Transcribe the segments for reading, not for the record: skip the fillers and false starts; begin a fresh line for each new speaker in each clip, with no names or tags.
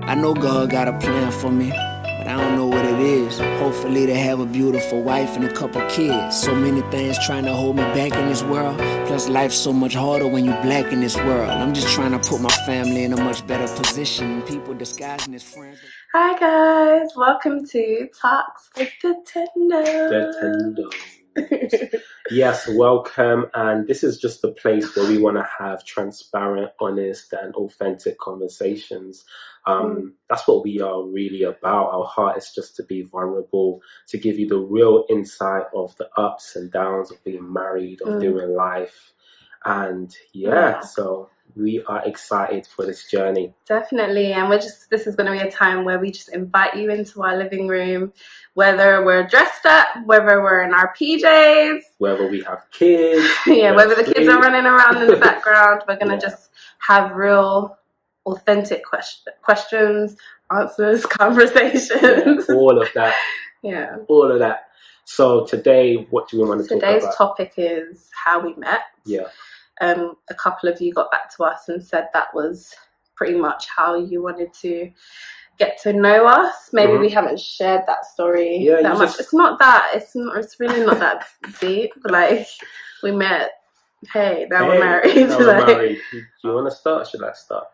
I know God got a plan for me, but I don't know what it is. Hopefully to have a beautiful wife and a couple kids. So many things trying to hold me back in this world. Plus life's so much harder when you black in this world. I'm just trying to put my family in a much better position. People disguising as friends.
Hi guys, welcome to Talks with the Tendo.
The Tendo. Yes, welcome. And this is just a place where we want to have transparent, honest, and authentic conversations. That's what we are really about. Our heart is just to be vulnerable, to give you the real insight of the ups and downs of being married, of doing life. And so we are excited for this journey.
Definitely. And this is going to be a time where we just invite you into our living room, whether we're dressed up, whether we're in our PJs,
whether we have kids.
Whether the kids are running around in the background. We're going to just have real, authentic questions, answers, conversations.
Yeah, all of that. All of that. So today, what do we want to talk about?
Today's topic is how we met.
Yeah.
A couple of you got back to us and said that was pretty much how you wanted to get to know us. Maybe we haven't shared that story that much. It's not that. It's really not that deep. Like, we met. Hey, now we're married.
Now we're married. Do you want to start? Should I start?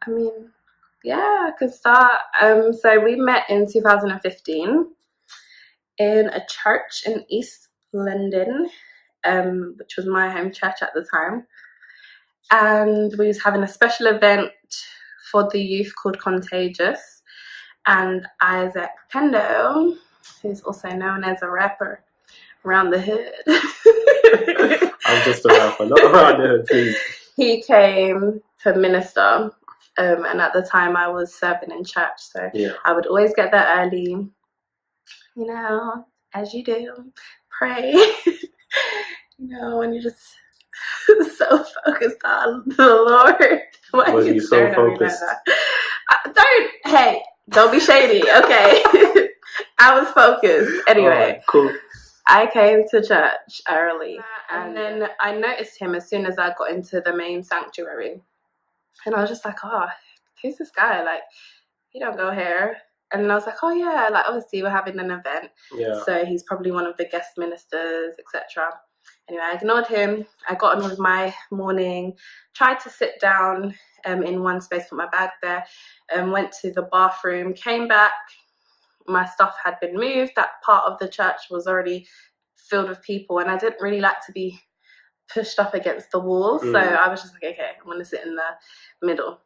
I mean, yeah, I could start. So we met in 2015 in a church in East London. Which was my home church at the time, and we was having a special event for the youth called Contagious, and Isaac Tendo, who's also known as a rapper around the hood.
I'm just a rapper, not around the hood, please.
He came to minister, and at the time I was serving in church, so I would always get there early, as you do, pray. When you're just so focused on the Lord. Why
was you so focused?
Don't be shady, okay? I was focused. Anyway,
right, cool.
I came to church early, and then I noticed him as soon as I got into the main sanctuary. And I was just like, oh, who's this guy? Like, he don't go here. And I was like, oh yeah, like obviously we're having an event. Yeah. So he's probably one of the guest ministers, etc. Anyway, I ignored him. I got on with my morning, tried to sit down in one space, put my bag there, went to the bathroom, came back. My stuff had been moved. That part of the church was already filled with people, and I didn't really like to be pushed up against the wall. So I was just like, okay, I'm going to sit in the middle.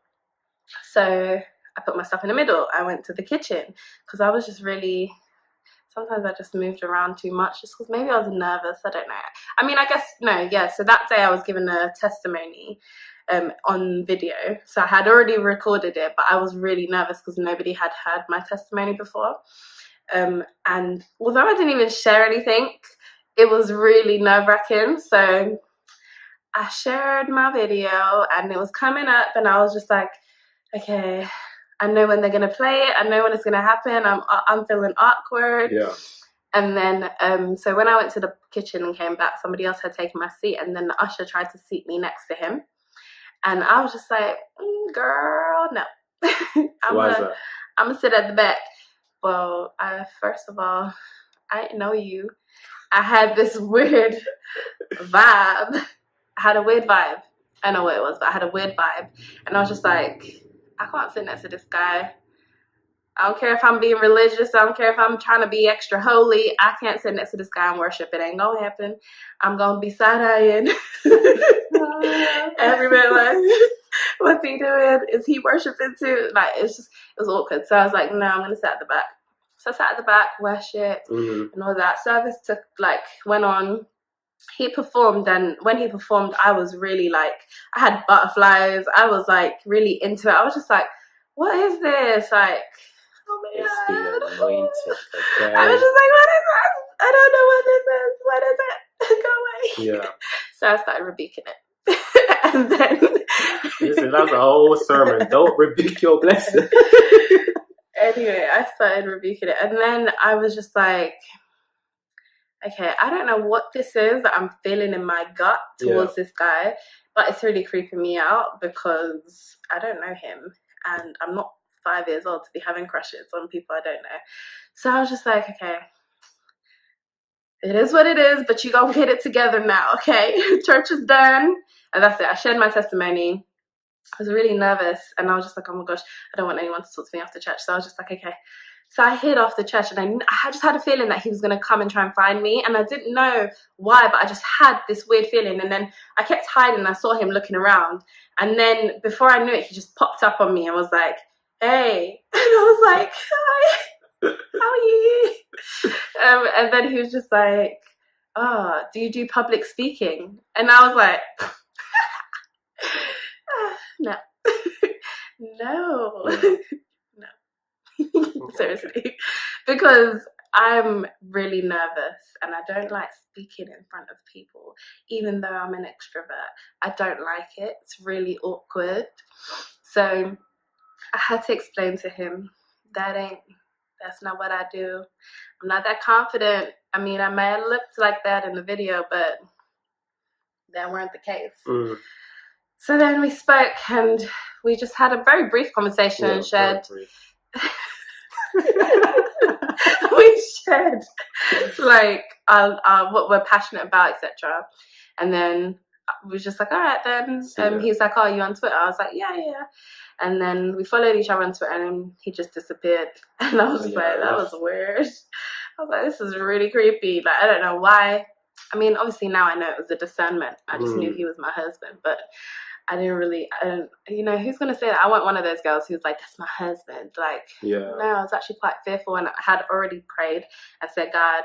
So I put my stuff in the middle. I went to the kitchen because I was just really... Sometimes I just moved around too much just because maybe I was nervous. I don't know. I mean, I guess, no, yeah. So that day I was given a testimony on video. So I had already recorded it, but I was really nervous because nobody had heard my testimony before. And although I didn't even share anything, it was really nerve-wracking. So I shared my video and it was coming up and I was just like, okay, I know when they're going to play it. I know when it's going to happen. I'm feeling awkward. Yeah. And then, so when I went to the kitchen and came back, somebody else had taken my seat. And then the usher tried to seat me next to him. And I was just like, girl, no.
Why is that?
I'm going to sit at the back. Well, first of all, I didn't know you. I had this weird vibe. I had a weird vibe. I know what it was, but I had a weird vibe. And I was just like... I can't sit next to this guy. I don't care if I'm being religious. I don't care if I'm trying to be extra holy. I can't sit next to this guy and worship. It ain't gonna happen. I'm gonna be side-eyeing. Everybody like, what's he doing? Is he worshiping too? Like, it was awkward. So I was like, no, I'm gonna sit at the back. So I sat at the back, worshipped, and all that. Service went on. He performed, and when he performed, I was really like, I had butterflies. I was like really into it. I was just like, what is this? Like, oh my God.
It's the anointing. Okay.
I was just like, what is this? I don't know what this is. What is it? Go away. Yeah. So I started rebuking it. And then...
Listen, that's a whole sermon. Don't rebuke your blessing.
Anyway, I started rebuking it. And then I was just like... okay, I don't know what this is that I'm feeling in my gut towards this guy, but it's really creeping me out because I don't know him and I'm not 5 years old to be having crushes on people I don't know. So I was just like, okay, it is what it is, but you gonna get it together now, okay? Church is done. And that's it. I shared my testimony. I was really nervous, and I was just like, oh my gosh, I don't want anyone to talk to me after church. So I was just like, okay. So I hid after church, and I just had a feeling that he was going to come and try and find me, and I didn't know why, but I just had this weird feeling. And then I kept hiding, and I saw him looking around, and then before I knew it, he just popped up on me and was like, hey. And I was like, hi, how are you? And then he was just like, oh, do you do public speaking? And I was like, no. No. No. Seriously. Because I'm really nervous and I don't like speaking in front of people, even though I'm an extrovert. I don't like it. It's really awkward. So I had to explain to him, that's not what I do. I'm not that confident. I mean, I may have looked like that in the video, but that weren't the case. So then we spoke and we just had a very brief conversation and shared. We shared like what we're passionate about, etc. And then we was just like, all right then. He's like, oh, are you on Twitter? I was like, yeah. And then we followed each other on Twitter, and then he just disappeared. And I was just like, that was weird. I was like, this is really creepy. Like, I don't know why. I mean, obviously now I know it was a discernment. I just knew he was my husband, but I don't, you know, who's going to say that? I want one of those girls who's like, that's my husband. Like, no, I was actually quite fearful, and I had already prayed. I said, God,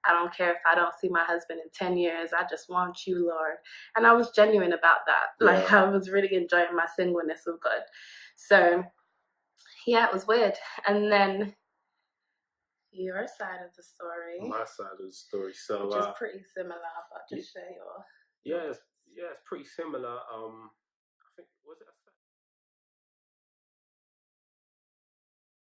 I don't care if I don't see my husband in 10 years. I just want you, Lord. And I was genuine about that. Like, I was really enjoying my singleness with God. So, yeah, it was weird. And then your side of the story.
My side of the story. So,
which is pretty similar, but just share your...
Yeah, it's pretty similar. I think, was it a